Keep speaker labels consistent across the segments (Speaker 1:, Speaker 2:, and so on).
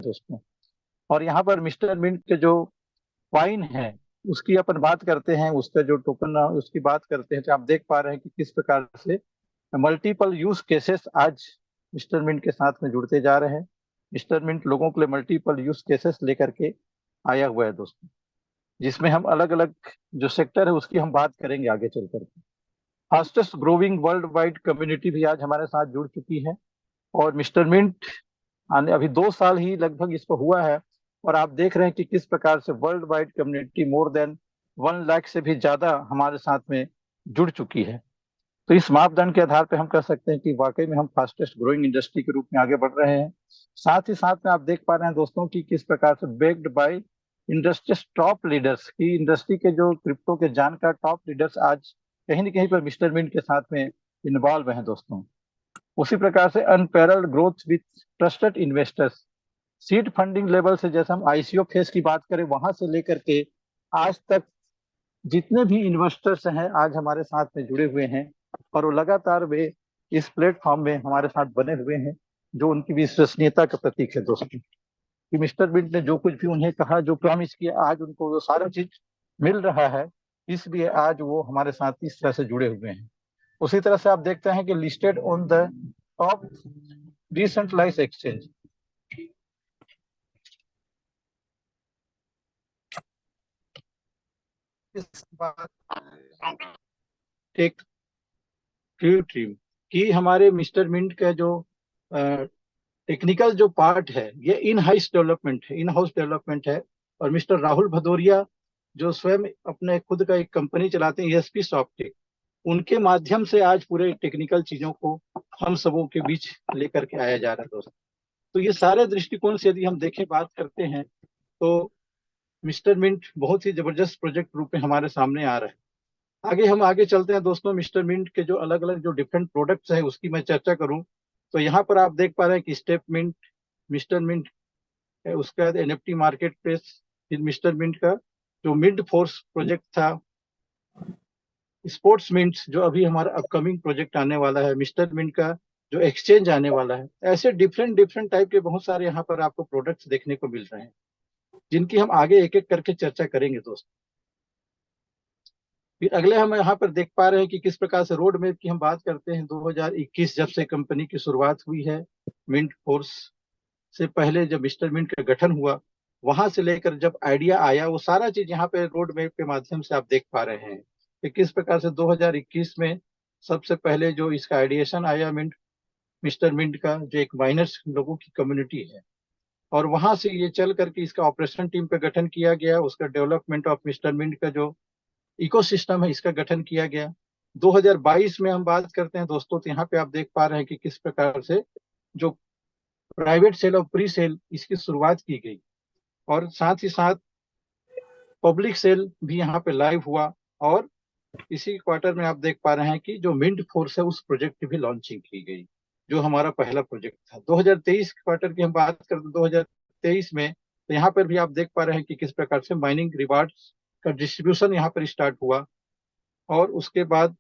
Speaker 1: दोस्तों। और यहाँ पर मिस्टर मिंट के जो कॉइन है उसकी अपन बात करते हैं, उसका जो टोकन उसकी बात करते हैं, तो आप देख पा रहे हैं कि किस प्रकार से मल्टीपल यूज केसेस आज मिस्टर मिंट के साथ में जुड़ते जा रहे हैं। मिस्टर मिंट लोगों के लिए मल्टीपल यूज केसेस लेकर के आया हुआ है दोस्तों, जिसमें हम अलग अलग जो सेक्टर है उसकी हम बात करेंगे आगे चल करके। Fastest growing world wide community भी आज हमारे साथ जुड़ चुकी है। और मिस्टर मिंट आने अभी 2 साल ही लगभग इसको हुआ है, और आप देख रहे हैं कि किस प्रकार से world wide community more than 1 lakh से भी ज्यादा हमारे साथ में जुड़ चुकी है। तो इस मापदंड के आधार पर हम कह सकते हैं कि वाकई में हम फास्टेस्ट ग्रोइंग इंडस्ट्री के रूप में आगे बढ़ रहे हैं। साथ ही साथ में आप देख पा रहे हैं दोस्तों कि किस प्रकार से baked by industry top leaders की इंडस्ट्री के जो क्रिप्टो के जानकार टॉप लीडर्स आज कहीं न कहीं पर मिस्टर मिंट के साथ में इन्वॉल्व हैं दोस्तों। उसी प्रकार से unparalleled growth with trusted investors, seed funding level से जैसे हम आईसीओ फेज की बात करें वहां से लेकर के आज तक जितने भी इन्वेस्टर्स हैं आज हमारे साथ में जुड़े हुए हैं, और वो लगातार वे इस प्लेटफॉर्म में हमारे साथ बने हुए हैं, जो उनकी विश्वसनीयता का प्रतीक है दोस्तों। कि मिस्टर बिट ने जो कुछ भी उन्हें कहा, जो प्रॉमिस किया, आज उनको वो सारा चीज मिल रहा है, इसलिए आज वो हमारे साथ इस तरह से जुड़े हुए हैं। उसी तरह से आप देखते हैं कि listed on the top decentralized exchange, इस बात एक टीम कि हमारे मिस्टर मिंट का जो टेक्निकल जो पार्ट है ये इन हाउस डेवलपमेंट है। और मिस्टर राहुल भदौरिया जो स्वयं अपने खुद का एक कंपनी चलाते हैं ईएसपी सॉफ्टटेक, उनके माध्यम से आज पूरे टेक्निकल चीजों को हम सबों के बीच लेकर के आया जा रहा है दोस्तों। तो ये सारे दृष्टिकोण से यदि हम देखें बात करते हैं तो मिस्टर मिंट बहुत ही जबरदस्त प्रोजेक्ट रूप में हमारे सामने आ रहा है। आगे हम आगे चलते हैं दोस्तों। मिस्टर मिंट के जो अलग अलग जो डिफरेंट प्रोडक्ट्स हैं उसकी मैं चर्चा करूं तो यहाँ पर आप देख पा रहे हैं कि स्टेप मिंट, मिस्टर मिंट है, उसके बाद एनएफटी मार्केट प्लेस, फिर मिस्टर मिंट का जो मिड फोर्स प्रोजेक्ट था, स्पोर्ट्स मिंट जो अभी हमारा अपकमिंग प्रोजेक्ट आने वाला है, मिस्टर मिंट का जो एक्सचेंज आने वाला है। ऐसे डिफरेंट डिफरेंट टाइप के बहुत सारे यहाँ पर आपको प्रोडक्ट्स देखने को मिल रहे हैं, जिनकी हम आगे एक एक करके चर्चा करेंगे दोस्तों। फिर अगले हम यहाँ पर देख पा रहे हैं कि किस प्रकार से रोड मैप की हम बात करते हैं। 2021 जब से कंपनी की शुरुआत हुई है, मिंट फोर्स से पहले जब मिस्टर मिंट का गठन हुआ, वहां से लेकर जब आइडिया आया, वो सारा चीज यहाँ पे रोड मैप के माध्यम से आप देख पा रहे हैं कि किस प्रकार से 2021 में सबसे पहले जो इसका आइडिएशन आया मिस्टर मिंट का, जो एक माइनर्स लोगों की कम्युनिटी है, और वहां से ये चल करके इसका ऑपरेशन टीम पे गठन किया गया। उसका डेवलपमेंट ऑफ मिस्टर मिंट का जो इकोसिस्टम है इसका गठन किया गया। 2022 में हम बात करते हैं दोस्तों, तो यहाँ पे आप देख पा रहे हैं कि किस प्रकार से जो प्राइवेट सेल और प्री सेल इसकी शुरुआत की गई, और साथ ही साथ पब्लिक सेल भी यहाँ पे लाइव हुआ। और इसी क्वार्टर में आप देख पा रहे हैं कि जो मिंट फोर्स है उस प्रोजेक्ट की भी लॉन्चिंग की गई, जो हमारा पहला प्रोजेक्ट था। 2023 क्वार्टर की हम बात करते हैं 2023 में, तो यहाँ पर भी आप देख पा रहे हैं कि किस प्रकार से माइनिंग रिवार्ड्स का डिस्ट्रीब्यूशन यहाँ पर स्टार्ट हुआ। और उसके बाद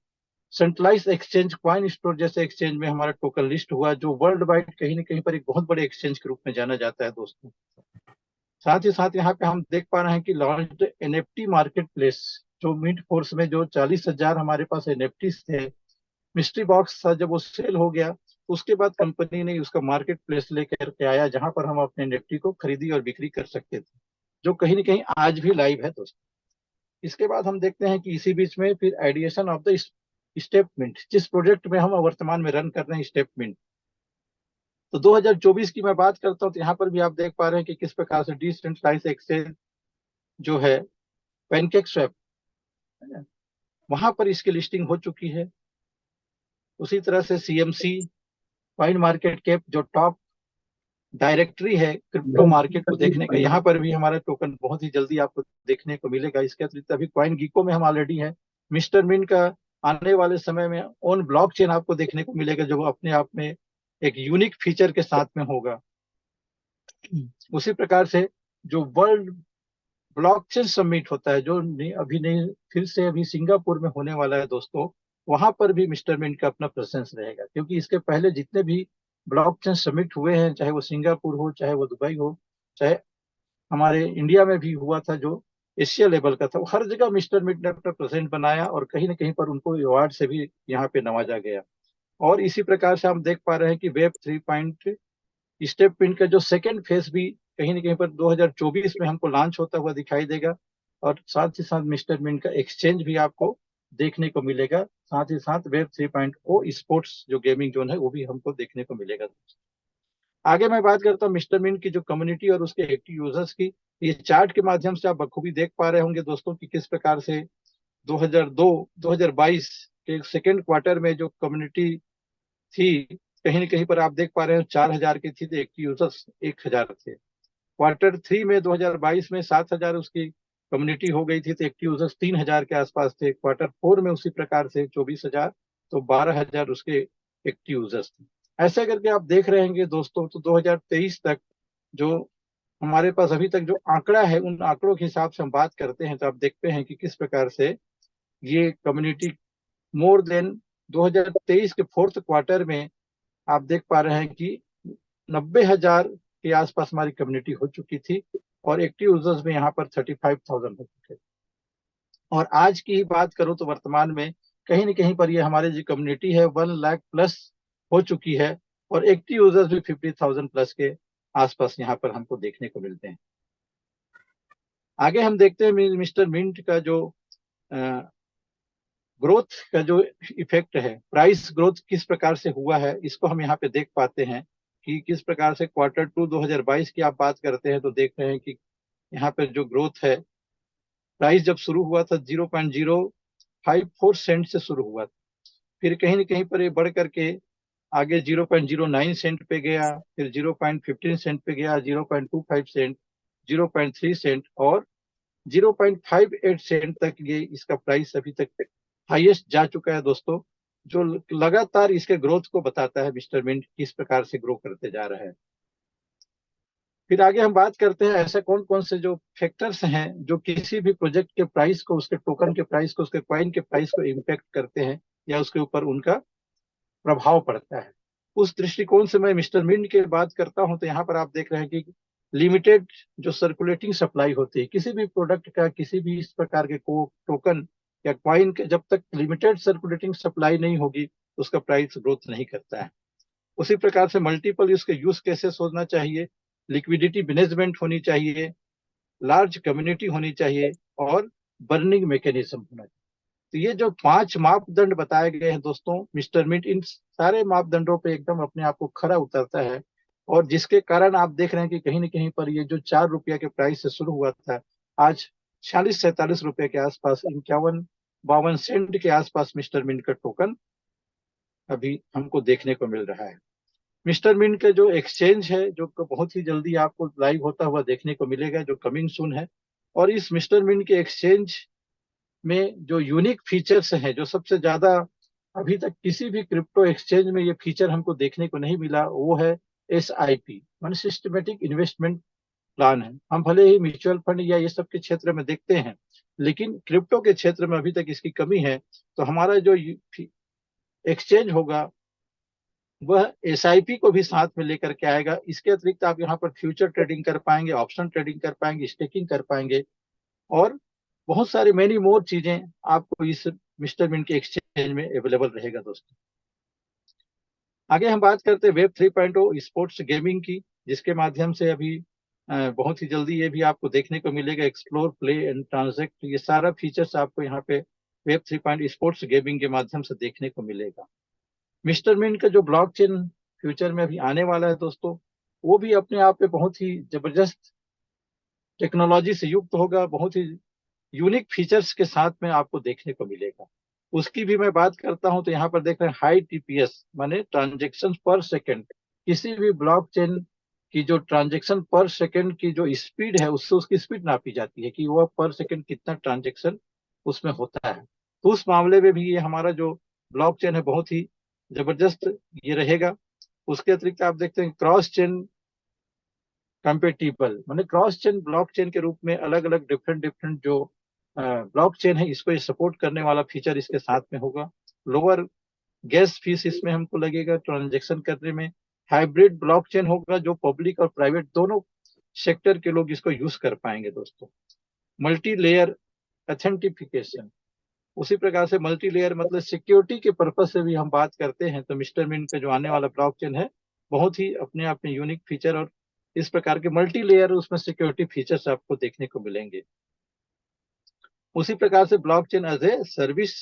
Speaker 1: सेंट्रलाइज एक्सचेंज, क्वाइन स्टोर जैसे एक्सचेंज में हमारा टोकन लिस्ट हुआ, जो वर्ल्ड वाइड कहीं ना कहीं पर एक बहुत बड़े एक्सचेंज के रूप में जाना जाता है दोस्तों। साथ ही साथ यहाँ पे हम देख पा रहे हैं कि लॉन्च एनएफटी मार्केट प्लेस, जो मिड फोर्स में जो 40,000 हमारे पास एनएफटी थे, मिस्ट्री बॉक्स था, जब वो सेल हो गया तो उसके बाद कंपनी ने उसका मार्केट प्लेस लेकर के आया, जहां पर हम अपने एनएफटी को खरीदी और बिक्री कर सकते थे, जो कहीं ना कहीं आज भी लाइव है दोस्तों। इसके बाद हम देखते हैं कि इसी बीच में फिर आइडिएशन ऑफ द स्टेपमेंट, जिस प्रोजेक्ट में हम वर्तमान में रन कर रहे हैं स्टेपमेंट, तो 2024 की मैं बात करता हूँ तो यहाँ पर भी आप देख पा रहे हैं कि किस प्रकार से डिसेंट्रलाइज एक्सचेंज जो है पैनकेक स्वैप, वहां पर इसकी लिस्टिंग हो चुकी है। उसी तरह से सीएमसी क्वाइन मार्केट कैप जो टॉप डायरेक्टरी है क्रिप्टो मार्केट को देखने का, यहाँ पर भी हमारा टोकन बहुत ही जल्दी आपको देखने को मिलेगा। इसके अतिरिक्त अभी क्वाइन गीको में हम ऑलरेडी हैं। मिस्टर मिन का आने वाले समय में ऑन ब्लॉकचेन आपको देखने को मिलेगा, जो अपने आप में एक यूनिक फीचर के साथ में होगा। उसी प्रकार से जो वर्ल्ड ब्लॉकचेन समिट होता है, जो अभी नहीं फिर से अभी सिंगापुर में होने वाला है दोस्तों, वहां पर भी मिस्टर मिंट का अपना प्रेजेंस रहेगा, क्योंकि इसके पहले जितने भी ब्लॉकचेन समिट हुए हैं, चाहे वो सिंगापुर हो चाहे वो दुबई हो, चाहे हमारे इंडिया में भी हुआ था, जो एशिया लेवल का था, वो हर जगह मिस्टर मिड ने अपना प्रेजेंट बनाया और कहीं ना कहीं पर उनको अवार्ड से भी यहाँ पे नवाजा गया। और इसी प्रकार से हम देख पा रहे हैं कि वेब 3 स्टेप पिन का जो सेकेंड फेज भी कहीं ना कहीं पर 2024 में हमको लॉन्च होता हुआ दिखाई देगा। और साथ ही साथ मिस्टर मिन का एक्सचेंज भी आपको देखने को मिलेगा। साथ ही साथ वेब 3.0 स्पोर्ट्स जो गेमिंग जोन है वो भी हमको देखने को मिलेगा। आगे मैं बात करता हूँ मिस्टर मिन की जो कम्युनिटी और उसके एक्टिव यूजर्स की। ये चार्ट के माध्यम से आप बखूबी देख पा रहे होंगे दोस्तों कि किस प्रकार से 2002 2022 के सेकेंड क्वार्टर में जो कम्युनिटी थी, कहीं न कहीं पर आप देख पा रहे हो 4,000 की थी तो एक्टिव यूजर्स 1,000 थे। क्वार्टर थ्री में 2022 में 7,000 उसकी कम्युनिटी हो गई थी तो एक्टिव यूजर्स 3,000 के आसपास थे। क्वार्टर फोर में उसी प्रकार से 24,000, तो 12,000 उसके एक्टिव यूजर्स थे। ऐसे करके आप देख रहे हैं दोस्तों, तो 2023 तक जो हमारे पास अभी तक जो आंकड़ा है, उन आंकड़ों के हिसाब से हम बात करते हैं तो आप देखते हैं कि किस प्रकार से ये कम्युनिटी मोर देन 2023 के फोर्थ क्वार्टर में आप देख पा रहे हैं कि 90,000 के आसपास हमारी कम्युनिटी हो चुकी थी और एक्टिव यूजर्स में यहाँ पर 35,000 हो चुके। और आज की ही बात करूं तो वर्तमान में कहीं न कहीं पर ये हमारी जो कम्युनिटी है 1 लाख प्लस हो चुकी है और एक्टिव यूजर्स भी 50,000 प्लस के आसपास यहाँ पर हमको देखने को मिलते हैं। आगे हम देखते हैं मिस्टर मिंट का जो ग्रोथ का जो इफेक्ट है, प्राइस ग्रोथ किस प्रकार से हुआ है, इसको हम यहाँ पे देख पाते हैं कि किस प्रकार से क्वार्टर टू 2022 की आप बात करते हैं तो देख रहे हैं कि यहाँ पे जो ग्रोथ है, प्राइस जब शुरू हुआ था 0.054 सेंट से शुरू हुआ था। फिर कहीं ना कहीं पर ये बढ़ करके आगे 0.09 सेंट पे गया, फिर 0.15 सेंट पे गया, 0.25 सेंट, 0.3 सेंट और 0.58 सेंट तक ये इसका प्राइस अभी तक हाईएस्ट जा चुका है दोस्तों, जो लगातार इसके ग्रोथ को बताता है मिस्टर मिंट किस प्रकार से ग्रो करते जा रहा है। फिर आगे हम बात करते हैं ऐसे कौन कौन से जो फैक्टर्स हैं जो किसी भी प्रोजेक्ट के प्राइस को, उसके टोकन के प्राइस को, उसके कॉइन के प्राइस को इम्पैक्ट करते हैं या उसके ऊपर उनका प्रभाव पड़ता है। उस दृष्टिकोण से मैं मिस्टर मिंट की बात करता हूं तो यहाँ पर आप देख रहे हैं कि लिमिटेड जो सर्कुलेटिंग सप्लाई होती है किसी भी प्रोडक्ट का, किसी भी इस प्रकार के टोकन या क्वाइन के, जब तक लिमिटेड सर्कुलेटिंग सप्लाई नहीं होगी उसका प्राइस ग्रोथ नहीं करता है। उसी प्रकार से मल्टीपल उसके यूज केसेस होना चाहिए, लिक्विडिटी मैनेजमेंट होनी चाहिए, लार्ज कम्युनिटी होनी चाहिए और बर्निंग मैकेनिज्म होना चाहिए। तो ये जो 5 मापदंड बताए गए हैं दोस्तों, मिस्टर मिंट इन सारे मापदंडों पे एकदम अपने आप को खरा उतरता है। और जिसके कारण आप देख रहे हैं कि कहीं ना कहीं पर ये जो 4 रुपया के प्राइस से शुरू हुआ था, आज 46-47 रुपए के आसपास, 51-52 सेंट के आसपास मिस्टर मिंट का टोकन अभी हमको देखने को मिल रहा है। मिस्टर मिंट का जो एक्सचेंज है जो बहुत ही जल्दी आपको लाइव होता हुआ देखने को मिलेगा, जो कमिंग सून है। और इस मिस्टर मिंट के एक्सचेंज में जो यूनिक फीचर्स हैं, जो सबसे ज्यादा अभी तक किसी भी क्रिप्टो एक्सचेंज में ये फीचर हमको देखने को नहीं मिला, वो है SIP, माने सिस्टमेटिक इन्वेस्टमेंट प्लान है। हम भले ही म्यूचुअल फंड या ये सब के क्षेत्र में देखते हैं, लेकिन क्रिप्टो के क्षेत्र में अभी तक इसकी कमी है। तो हमारा जो एक्सचेंज होगा वह SIP को भी साथ में लेकर के आएगा। इसके अतिरिक्त आप यहाँ पर फ्यूचर ट्रेडिंग कर पाएंगे, ऑप्शन ट्रेडिंग कर पाएंगे, स्टेकिंग कर पाएंगे और बहुत सारी मैनी मोर चीजें आपको इस मिस्टर मिंट के एक्सचेंज में अवेलेबल रहेगा दोस्तों। आगे हम बात करते हैं वेब 3.0 स्पोर्ट्स गेमिंग की, जिसके माध्यम से अभी बहुत ही जल्दी ये भी आपको देखने को मिलेगा, एक्सप्लोर, प्ले एंड ट्रांजेक्ट, ये सारा फीचर्स आपको यहाँ पे वेब 3.0 स्पोर्ट्स गेमिंग के माध्यम से देखने को मिलेगा। मिस्टर मिंट का जो ब्लॉकचेन फ्यूचर में अभी आने वाला है दोस्तों, वो भी अपने आप में बहुत ही जबरदस्त टेक्नोलॉजी से युक्त होगा, बहुत ही यूनिक फीचर्स के साथ में आपको देखने को मिलेगा। उसकी भी मैं बात करता हूं तो यहाँ पर देख रहे हैं हाई TPS, माने ट्रांजेक्शन पर सेकेंड। किसी भी ब्लॉकचेन की जो ट्रांजेक्शन पर सेकेंड की जो स्पीड है, उससे उसकी स्पीड नापी जाती है कि वह पर सेकेंड कितना ट्रांजेक्शन उसमें होता है। तो उस मामले में भी ये हमारा जो ब्लॉकचेन है बहुत ही जबरदस्त ये रहेगा। उसके अतिरिक्त आप देखते हैं क्रॉस चेन कंपेटिबल, माने क्रॉस चेन ब्लॉकचेन के रूप में अलग अलग डिफरेंट डिफरेंट जो ब्लॉकचेन है इसको सपोर्ट करने वाला फीचर इसके साथ में होगा। लोअर गैस फीस इसमें हमको लगेगा ट्रांजेक्शन करने में। हाइब्रिड ब्लॉकचेन होगा जो पब्लिक और प्राइवेट दोनों सेक्टर के लोग इसको यूज कर पाएंगे दोस्तों। मल्टी लेयर ऑथेंटिफिकेशन, उसी प्रकार से मल्टी लेयर मतलब सिक्योरिटी के पर्पज से भी हम बात करते हैं तो मिस्टर मिंट का जो आने वाला ब्लॉकचेन है बहुत ही अपने आप में यूनिक फीचर और इस प्रकार के मल्टी लेयर उसमें सिक्योरिटी फीचर्स आपको देखने को मिलेंगे। उसी प्रकार से blockchain as a service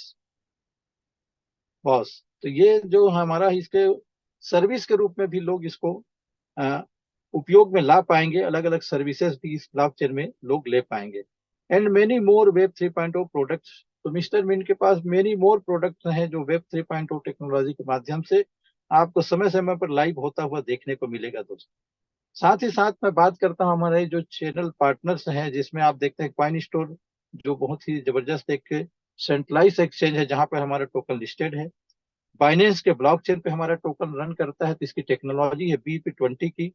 Speaker 1: boss, तो ये जो हमारा इसके सर्विस के रूप में भी लोग इसको अ, उपयोग में ला पाएंगे, अलग अलग सर्विसेज भी इस ब्लॉकचेन में लोग ले पाएंगे। And many more web 3.0 products, तो मिस्टर मिंट के पास मेनी मोर प्रोडक्ट्स हैं जो वेब 3.0 टेक्नोलॉजी के माध्यम से आपको समय समय पर लाइव होता हुआ देखने को मिलेगा दोस्तों। साथ ही साथ मैं बात करता हूँ हमारे जो चैनल पार्टनर्स हैं जिसमें आप देखते हैं कॉइन स्टोर, जो बहुत ही जबरदस्त एक सेंट्रलाइज एक्सचेंज है जहां पर हमारा टोकन लिस्टेड है। बाइनेंस के ब्लॉकचेन पे हमारा टोकन रन करता है तो इसकी टेक्नोलॉजी है BP20 की।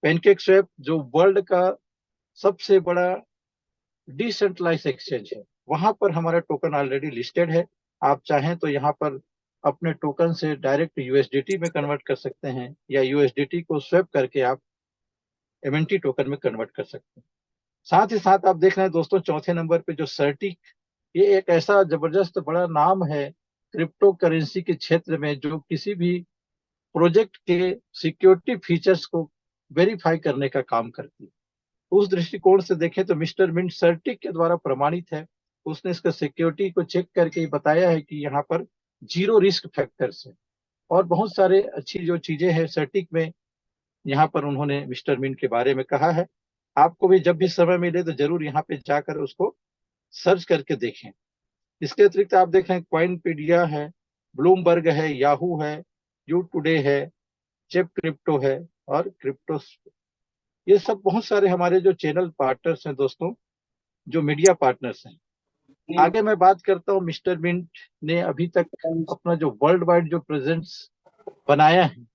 Speaker 1: पैनकेक स्वैप जो वर्ल्ड का सबसे बड़ा डिसेंट्रलाइज एक्सचेंज है, वहां पर हमारा टोकन ऑलरेडी लिस्टेड है। आप चाहें तो यहाँ पर अपने टोकन से डायरेक्ट यूएसडीटी में कन्वर्ट कर सकते हैं या यूएसडीटी को स्वैप करके आप एमएनटी टोकन में कन्वर्ट कर सकते हैं। साथ ही साथ आप देख रहे हैं दोस्तों चौथे नंबर पे जो सर्टिक, ये एक ऐसा जबरदस्त बड़ा नाम है क्रिप्टो करेंसी के क्षेत्र में जो किसी भी प्रोजेक्ट के सिक्योरिटी फीचर्स को वेरीफाई करने का काम करती है। उस दृष्टिकोण से देखें तो मिस्टर मिंट सर्टिक के द्वारा प्रमाणित है। उसने इसका सिक्योरिटी को चेक करके बताया है कि यहाँ पर जीरो रिस्क फैक्टर्स है और बहुत सारे अच्छी जो चीजें हैं सर्टिक में, यहाँ पर उन्होंने मिस्टर मिंट के बारे में कहा है। आपको भी जब भी समय मिले तो जरूर यहाँ पे जाकर उसको सर्च करके देखें। इसके अतिरिक्त आप देखें कॉइनपीडिया है, ब्लूमबर्ग है, याहू है, यू टुडे है, जेप क्रिप्टो है और क्रिप्टो, ये सब बहुत सारे हमारे जो चैनल पार्टनर्स हैं दोस्तों, जो मीडिया पार्टनर्स हैं। आगे मैं बात करता हूँ मिस्टर मिंट ने अभी तक अपना जो वर्ल्ड वाइड जो प्रेजेंस बनाया है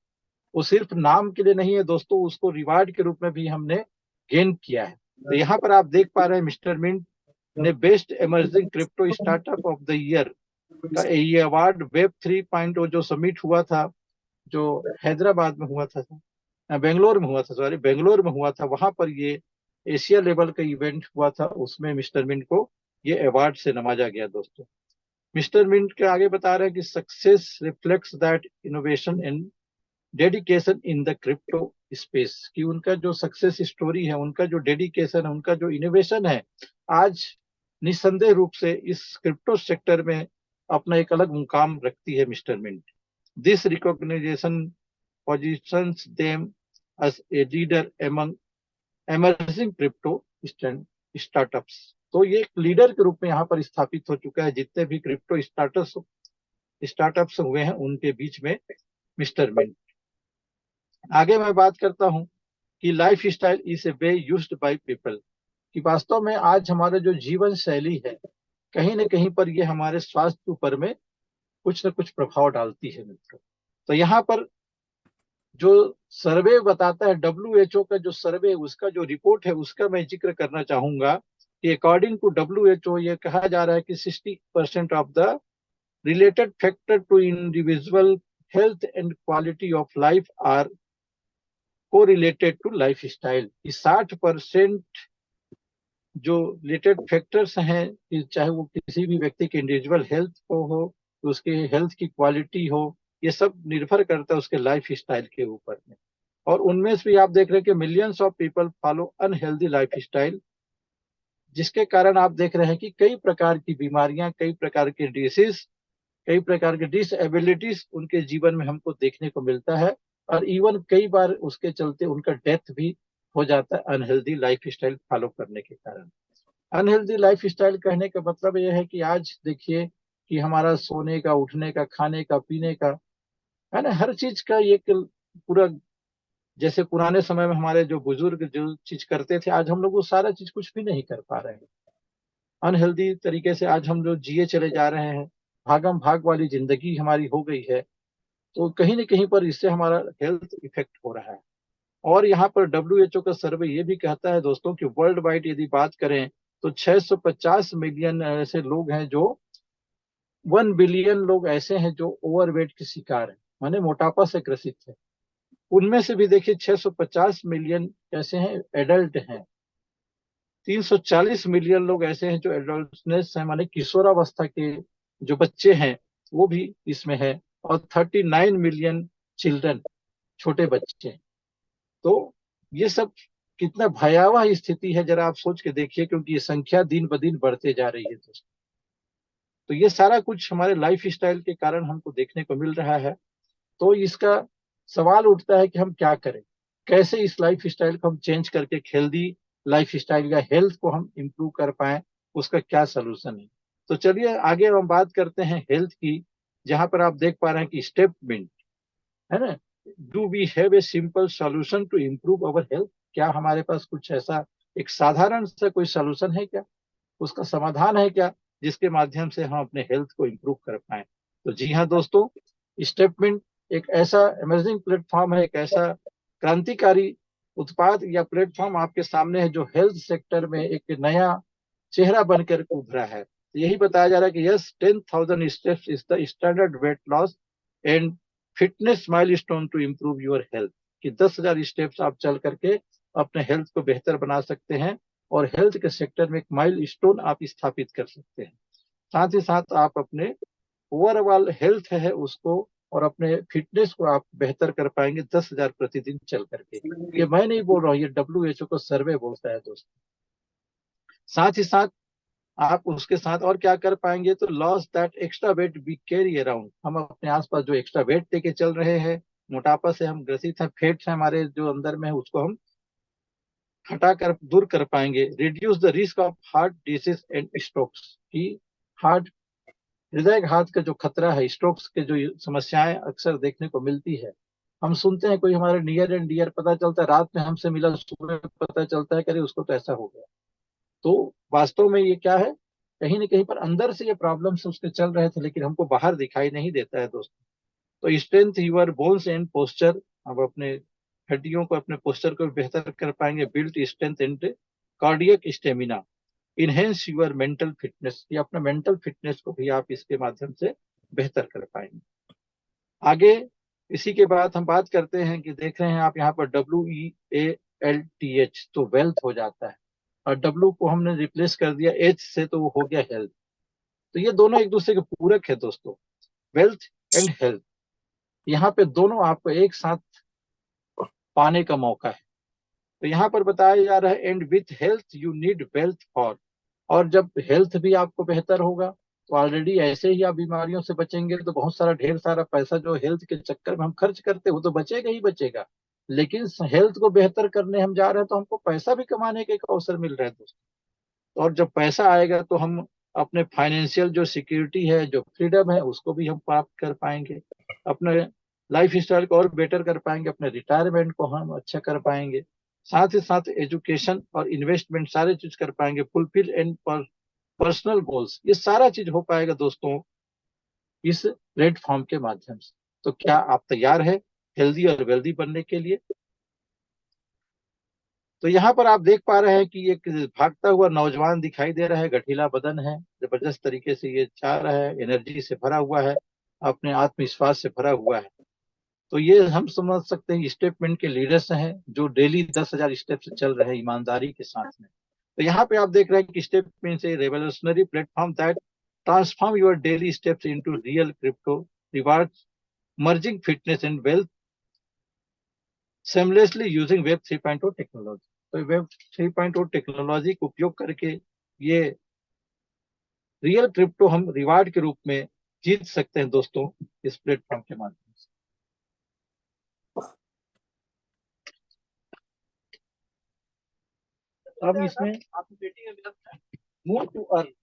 Speaker 1: वो सिर्फ नाम के लिए नहीं है दोस्तों, उसको रिवार्ड के रूप में भी हमने गेन किया है। तो यहाँ पर आप देख पा रहे हैं मिस्टर मिंट ने best emerging crypto startup of the year का ये अवार्ड वेब 3.0 जो समिट हुआ था, जो हैदराबाद में हुआ था, बेंगलोर में हुआ था, सॉरी बेंगलोर में हुआ था, वहां पर ये एशिया लेवल का इवेंट हुआ था, उसमें मिस्टर मिंट को ये अवार्ड से नवाजा गया दोस्तों। मिस्टर मिंट के आगे बता रहे हैं कि success reflects that innovation and dedication in the crypto space, कि उनका जो सक्सेस स्टोरी है, उनका जो डेडिकेशन है, उनका जो इनोवेशन है, आज निस्संदेह रूप से इस क्रिप्टो सेक्टर में अपना एक अलग मुकाम रखती है mister Mint. This recognition positions them as a leader among emerging crypto startups, तो ये एक लीडर के रूप में यहाँ पर स्थापित हो चुका है। जितने भी क्रिप्टो स्टार्टअप्स हुए हैं उनके बीच में मिस्टर मिंट। आगे मैं बात करता हूँ कि life style is a way used by people, कि वास्तव में आज हमारा जो जीवन शैली है कहीं ना कहीं पर ये हमारे स्वास्थ्य के ऊपर में कुछ ना कुछ प्रभाव डालती है मित्रों। तो यहाँ पर जो सर्वे बताता है, WHO का जो सर्वे, उसका जो रिपोर्ट है उसका मैं जिक्र करना चाहूंगा कि अकॉर्डिंग टू WHO ये कहा जा रहा है कि 60% of the related factor to individual health and quality of life are correlated to lifestyle, 60% जो रिलेटेड फैक्टर्स हैं कि चाहे वो किसी भी व्यक्ति के इंडिविजुअल हेल्थ को हो, तो उसके हेल्थ की क्वालिटी हो, ये सब निर्भर करता है उसके लाइफ स्टाइल के ऊपर में। और उनमें से भी आप देख रहे हैं कि millions of people follow unhealthy life style, जिसके कारण आप देख रहे हैं कि कई प्रकार की बीमारियां, कई प्रकार के डिसीज, कई प्रकार के डिसएबिलिटीज उनके जीवन में हमको देखने को मिलता है। और इवन कई बार उसके चलते उनका डेथ भी हो जाता है अनहेल्दी लाइफ स्टाइल फॉलो करने के कारण। अनहेल्दी लाइफ स्टाइल कहने का मतलब यह है कि आज देखिए कि हमारा सोने का, उठने का, खाने का, पीने का, है ना, हर चीज का एक पूरा, जैसे पुराने समय में हमारे जो बुजुर्ग जो चीज करते थे आज हम लोग वो सारा चीज कुछ भी नहीं कर पा रहे हैं। अनहेल्दी तरीके से आज हम लोग जिए चले जा रहे हैं, भागम भाग वाली जिंदगी हमारी हो गई है, तो कहीं ना कहीं पर इससे हमारा हेल्थ इफेक्ट हो रहा है। और यहाँ पर WHO का सर्वे ये भी कहता है दोस्तों कि वर्ल्ड वाइड यदि बात करें तो 650 मिलियन ऐसे लोग हैं जो 1 बिलियन लोग ऐसे हैं जो ओवरवेट के शिकार हैं, माने मोटापा से ग्रसित है। उनमें से भी देखिए 650 मिलियन कैसे हैं, एडल्ट हैं। 340 मिलियन लोग ऐसे हैं जो एडल्टनेस है, माने किशोरावस्था के जो बच्चे हैं वो भी इसमें है। और 39 मिलियन चिल्ड्रन, छोटे बच्चे। तो ये सब कितना भयावह स्थिति है, जरा आप सोच के देखिए, क्योंकि ये संख्या दिन ब दिन बढ़ते जा रही है दोस्तों। तो ये सारा कुछ हमारे लाइफ स्टाइल के कारण हमको देखने को मिल रहा है। तो इसका सवाल उठता है कि हम क्या करें, कैसे इस लाइफ स्टाइल को हम चेंज करके हेल्दी लाइफ स्टाइल या हेल्थ को हम इम्प्रूव कर पाए, उसका क्या सोल्यूशन है। तो चलिए आगे हम बात करते हैं हेल्थ की, जहां पर आप देख पा रहे हैं कि स्टेटमेंट है ना, do we have a simple solution to improve our health. क्या हमारे पास कुछ ऐसा एक साधारण सा कोई सॉल्यूशन है क्या, उसका समाधान है क्या, जिसके माध्यम से हम अपने हेल्थ को इम्प्रूव कर पाए। तो जी हाँ दोस्तों, स्टेटमेंट एक ऐसा इमर्जिंग प्लेटफॉर्म है, एक ऐसा क्रांतिकारी उत्पाद या प्लेटफॉर्म आपके सामने है जो हेल्थ सेक्टर में एक नया चेहरा बनकर उभरा है। तो यही बताया जा रहा है कि yes, 10,000 steps is the standard weight loss and fitness milestone to improve your health. कि 10,000 स्टेप्स आप चल करके अपने हेल्थ को बेहतर बना सकते हैं और हेल्थ के सेक्टर में एक माइल स्टोन आप स्थापित कर सकते हैं। साथ ही साथ आप अपने ओवरऑल हेल्थ है उसको और अपने फिटनेस को आप बेहतर कर पाएंगे 10,000 प्रतिदिन चल करके। ये मैं नहीं बोल रहा हूँ, ये WHO को सर्वे बोलता है दोस्तों। साथ ही साथ आप उसके साथ और क्या कर पाएंगे, तो loss that extra weight we carry around. हम अपने आसपास जो एक्स्ट्रा वेट लेके चल रहे हैं, मोटापा से हम ग्रसित हैं, फैट्स हैं हमारे जो अंदर में है, उसको हम हटा कर दूर कर पाएंगे। Reduce the risk of heart disease and strokes. की हार्ट, हृदय घात का जो खतरा है, स्ट्रोक्स के जो समस्याएं अक्सर देखने को मिलती है। हम सुनते हैं कोई हमारे नियर एंड डियर, पता चलता है रात में हमसे मिला, सुबह पता चलता है कि अरे उसको तो ऐसा हो गया। तो वास्तव में ये क्या है, कहीं ना कहीं पर अंदर से ये प्रॉब्लम्स उसके चल रहे थे, लेकिन हमको बाहर दिखाई नहीं देता है दोस्तों। तो strength your bones and posture, हम अपने हड्डियों को, अपने पोस्चर को बेहतर कर पाएंगे। Built strength and cardiac stamina, enhance your mental fitness, ये अपना मेंटल फिटनेस को भी आप इसके माध्यम से बेहतर कर पाएंगे। आगे इसी के बाद हम बात करते हैं कि देख रहे हैं आप यहाँ पर WEALTH, तो वेल्थ हो जाता है, और W को हमने रिप्लेस कर दिया H से, तो वो हो गया हेल्थ। तो ये दोनों एक दूसरे के पूरक है दोस्तों, वेल्थ एंड हेल्थ। यहाँ पे दोनों आपको एक साथ पाने का मौका है। तो यहाँ पर बताया जा रहा है and with health you need wealth for. और जब हेल्थ भी आपको बेहतर होगा, तो ऑलरेडी ऐसे ही आप बीमारियों से बचेंगे, तो बहुत सारा ढेर सारा पैसा जो हेल्थ के चक्कर में हम खर्च करते हैं वो तो बचेगा ही बचेगा। लेकिन हेल्थ को बेहतर करने हम जा रहे हैं, तो हमको पैसा भी कमाने के एक अवसर मिल रहा है दोस्तों। और जब पैसा आएगा तो हम अपने फाइनेंशियल जो सिक्योरिटी है, जो फ्रीडम है, उसको भी हम प्राप्त कर पाएंगे। अपने लाइफ स्टाइल को और बेटर कर पाएंगे, अपने रिटायरमेंट को हम अच्छा कर पाएंगे। साथ ही साथ एजुकेशन और इन्वेस्टमेंट सारे चीज कर पाएंगे। फुलफिल एंड पर्सनल गोल्स, ये सारा चीज हो पाएगा दोस्तों इस प्लेटफॉर्म के माध्यम से। तो क्या आप तैयार है हेल्दी और वेल्दी बनने के लिए। तो यहाँ पर आप देख पा रहे हैं कि एक भागता हुआ नौजवान दिखाई दे रहा है, गठीला बदन है, जबरदस्त तरीके से ये जा रहा है, एनर्जी से भरा हुआ है, अपने आत्मविश्वास से भरा हुआ है। तो ये हम समझ सकते हैं स्टेटमेंट के लीडर्स हैं जो डेली 10,000 स्टेप से चल रहे हैं ईमानदारी के साथ में। तो यहाँ पे आप देख रहे हैं कि स्टेटमेंट से revolutionary platform that transform your daily steps into real crypto reward merging fitness and wealth seamlessly using web 3.0 technology. तो वेब 3.0 टेक्नोलॉजी का उपयोग करके ये रियल क्रिप्टो हम रिवार्ड के रूप में जीत सकते हैं दोस्तों इस प्लेटफॉर्म के माध्यम से। अब इसमें move to earn,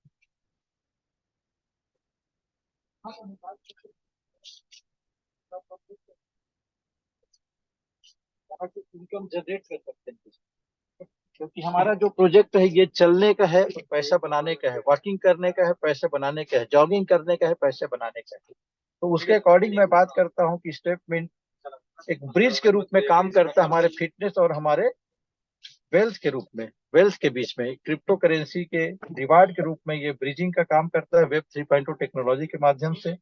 Speaker 1: income generate कर सकते हैं। क्योंकि हमारा जो प्रोजेक्ट है ये चलने का है, पैसा बनाने का है, वॉकिंग करने का है, पैसे बनाने का है, जॉगिंग करने का है, पैसे बनाने का है। तो उसके अकॉर्डिंग मैं बात करता हूँ कि स्टेटमेंट एक ब्रिज के रूप में काम करता है हमारे फिटनेस और हमारे वेल्थ के रूप में, वेल्थ के बीच में क्रिप्टो करेंसी के रिवार्ड के रूप में ये ब्रिजिंग का काम करता है वेब 3.0 टेक्नोलॉजी के माध्यम से।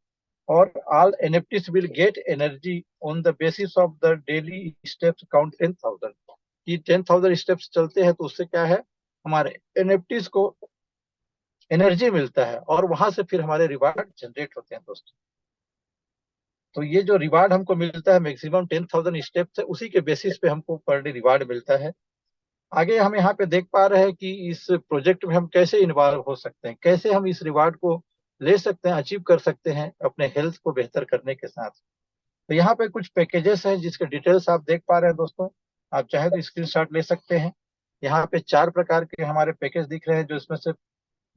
Speaker 1: और all NFTs will get energy on the basis of the daily steps count 10,000 कि 10,000 स्टेप्स चलते हैं तो उससे क्या है, हमारे NFTs को एनर्जी मिलता है और वहां से फिर हमारे रिवार्ड जनरेट होते हैं दोस्तों। तो ये जो रिवार्ड हमको मिलता है मैक्सिमम 10,000 स्टेप्स है, उसी के बेसिस पे हमको पर डे रिवार्ड मिलता है। आगे हम यहाँ पे देख पा रहे हैं कि इस प्रोजेक्ट में हम कैसे इन्वॉल्व हो सकते हैं, कैसे हम इस रिवार्ड को ले सकते हैं, अचीव कर सकते हैं अपने हेल्थ को बेहतर करने के साथ। तो यहाँ पे कुछ पैकेजेस हैं जिसके डिटेल्स आप देख पा रहे हैं दोस्तों, आप चाहे तो स्क्रीनशॉट ले सकते हैं। यहाँ पे 4 प्रकार के हमारे पैकेज दिख रहे हैं, जो इसमें से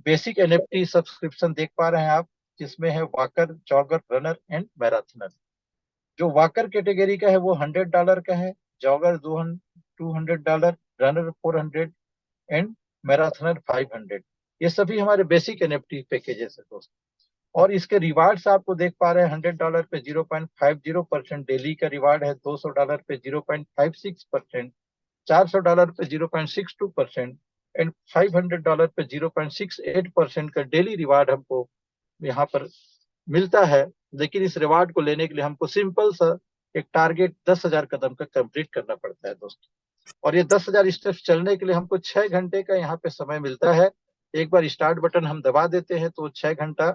Speaker 1: बेसिक एनएफटी सब्सक्रिप्शन देख पा रहे हैं आप, जिसमें है walker, jogger, runner and marathoner. जो वॉकर कैटेगरी का है वो $100 का है, जॉगर $200, रनर 400 एंड मैराथनर 500। ये सभी हमारे बेसिक एनएफटी पैकेजेस है दोस्तों। और इसके रिवार्ड्स आपको देख पा रहे हैं, $100 पे 0.50% डेली का रिवार्ड है, $200 पे 0.56%, $400 पे 0.62% एंड $500 पे 0.68% का डेली रिवार्ड हमको यहाँ पर मिलता है। लेकिन इस रिवार्ड को लेने के लिए हमको सिंपल सा एक टारगेट 10,000 कदम का कंप्लीट करना पड़ता है दोस्तों। और ये 10,000 स्टेप्स चलने के लिए हमको 6 घंटे का यहाँ पे समय मिलता है। एक बार स्टार्ट बटन हम दबा देते हैं तो 6 घंटा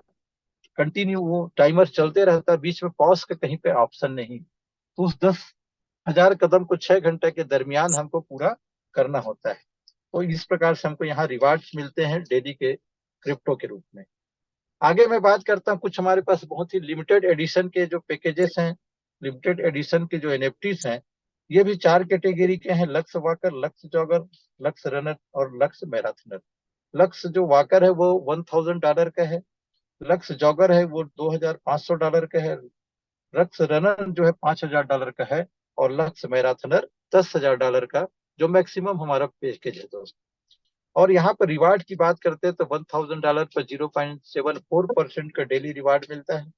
Speaker 1: कंटिन्यू वो टाइमर चलते रहता है, बीच में पॉज का कहीं पे ऑप्शन नहीं। तो उस 10,000 कदम को 6 घंटे के दरमियान हमको पूरा करना होता है। तो इस प्रकार से हमको यहाँ रिवार्ड्स मिलते हैं डेली के क्रिप्टो के रूप में। आगे मैं बात करता हूँ, कुछ हमारे पास बहुत ही लिमिटेड एडिशन के जो पैकेजेस हैं, लिमिटेड एडिशन के जो एनएफटीज हैं, ये भी 4 कैटेगरी के हैं, lux walker, lux jogger, lux runner और लक्स मैराथनर। लक्स जो वॉकर है वो $1,000 का है, लक्स जॉगर है वो $2,500 का है, लक्स रनर जो है $5,000 का है, और लक्स मैराथनर $10,000 का जो मैक्सिमम हमारा पैकेज है दोस्तों। और यहाँ पर रिवार्ड की बात करते हैं तो $1,000 पर 0.74% का डेली रिवार्ड मिलता है,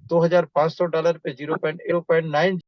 Speaker 1: $2,500 पे 0.9